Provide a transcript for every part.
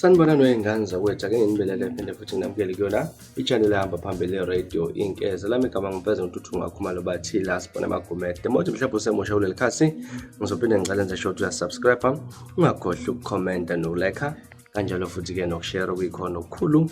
Sanibonani wey'ngane zakwethu, ake nginibelele phinde futhi nginamukele kuyona i-channel ehamba phambili ye-radio Inkeza. Lami igama ngimfeza Ntuthu Ngakhumalo Bathila Sibona Magumede. Mothi mhlawumbe usemusha kuleli khasi, ngizophinde ngicela nje short uya-subscribe, ungakhohlwa ukukhomenta no-like, kanjalo futhi-ke nokushare kuyikhona okukhulu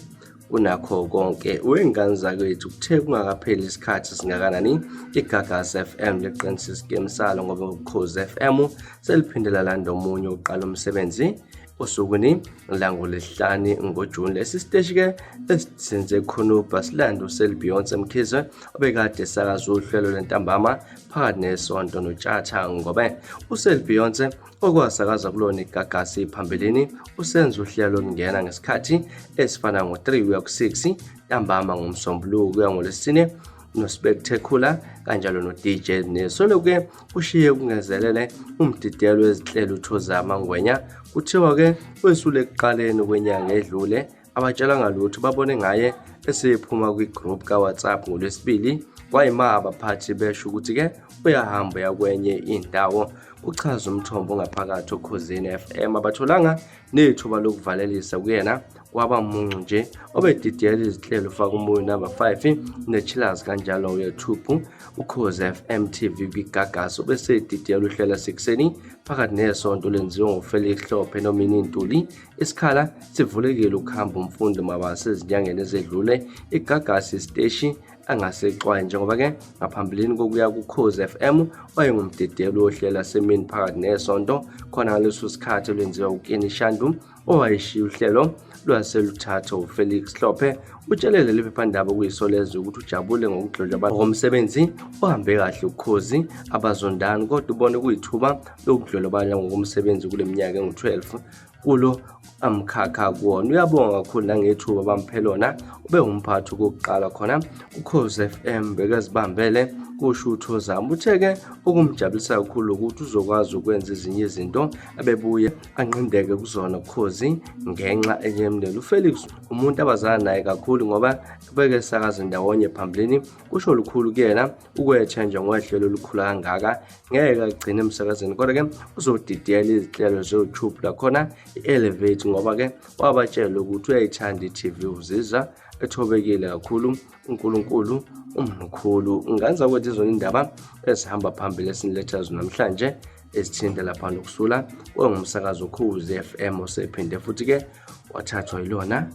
kunakho konke. Wey'ngane zakwethu, kuthe kungakapheli isikhathi singakanani iGagasi FM liqinisa isikemu salo ngoba uKhozi FM seliphindela landa omunye uqala umsebenzi osukwini langoLwesihlanu ngoJuni. Lesi siteshi-ke esisenze khona uBasilanda uSelBeyonce Mkhize obekade esakaza uhlelo lentambama phakathi nesonto noTshatha ngoba uSelBeyonce okwasakaza kulona iGagasi phambilini usenza uhlelo olungena ngesikhathi esifana ngo3 kuya ku6 ntambama ngoMsombuluko kuya ngoLwesine noSpectacular kanjalo noDJ Nesolo-ke kushiye kungezelele umdidiyelo wezinhlelo uThozama Ngwenya. Kuthiwa-ke wesule ekuqaleni kwenyanga edlule abatshela ngalutho babone ngaye esephuma kwi-group ka-WhatsApp ngoLwesibili, kwayima abaphathi besho ukuthi-ke uyahamba yakwenye indawo. Uchaza umthombo ongaphakathi oKhosini FM abatholanga nethuba lokuvalelisa kuyena kwaba muncu nje obedidiyela izinhlelo ufaka umoya number 5 neChillers kanjalo uYouTube uKhozi FM TV kwiGagasi obesedidiyela uhlelo sekuseni phakathi nesonto lenziwe nguFelix Hlophe noMini Ntuli. Isikhala sivulekile ukuhamba umfundi mabase ezinyangeni ezedlule iGagasi station angasexwaye njengoba-ke ngaphambilini kokuya kuKhozi FM wayengumdidiyelo wohlela semini phakathi nesonto khona ngaleso sikhathi lwenziwa uKeni Shandu owayeshiya uhlelo lwaseluthatha uFelix Hlophe. Utshelele lephephandaba kuyisolezwe ukuthi ujabule ngokudlojwa ngokomsebenzi ohambe kahle uKhozi abazondani, kodwa ubone kuyithuba lokudlolobala ngokomsebenzi kule minyaka engu-12 kulo amkhakha kuwona. Uyabonga kakhulu nangethuba bamphelona ube umphathi kokuqala khona uKhozi FM bekezibambele kusho uThozama. Uthe-ke okumjabulisa kakhulu ukuthi uzokwazi ukwenza ezinye izinto abebuye anqindeke kuzona uKhozi ngenxa enyemndeni. uFelix umuntu abazana naye kakhulu ngoba beke sakaza ndawonye phambilini, kusho lukhulu kuyena ukwetha nje ngohlelo olukhulu kangaka ngeke agcine emsakazweni, kodwa-ke uzodidiyela izinhlelo ze-YouTube lakhona i-Elevate ngoba-ke wabatshela ukuthi uyayithanda i-TV uziza ethobekile kakhulu. uNkulunkulu umkhulu. Ngane zakwethu izona indaba ezihamba phambili esiniletha zona namhlanje ezithinta lapha nokusula ongumsakazo uKhozi FM osephinde futhi-ke wathathwa yilona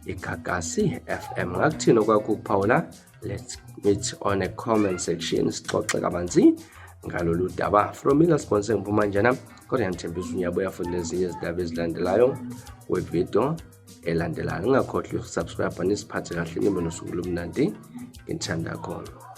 iGagasi FM. Ngakuthina kwakho ukuphawula? Let's meet on a comment section sixoxe kabanzi ngalolu daba. From mina sponsor ngiphuma njena, kodwa ngithembisa unyabuya futhi nezinye izindaba ezilandelayo kwevideo elandelayo. Ungakhohlwa ukusubscribe nisiphathe kahle nibe nosuku lomnandi. Ngithanda khona.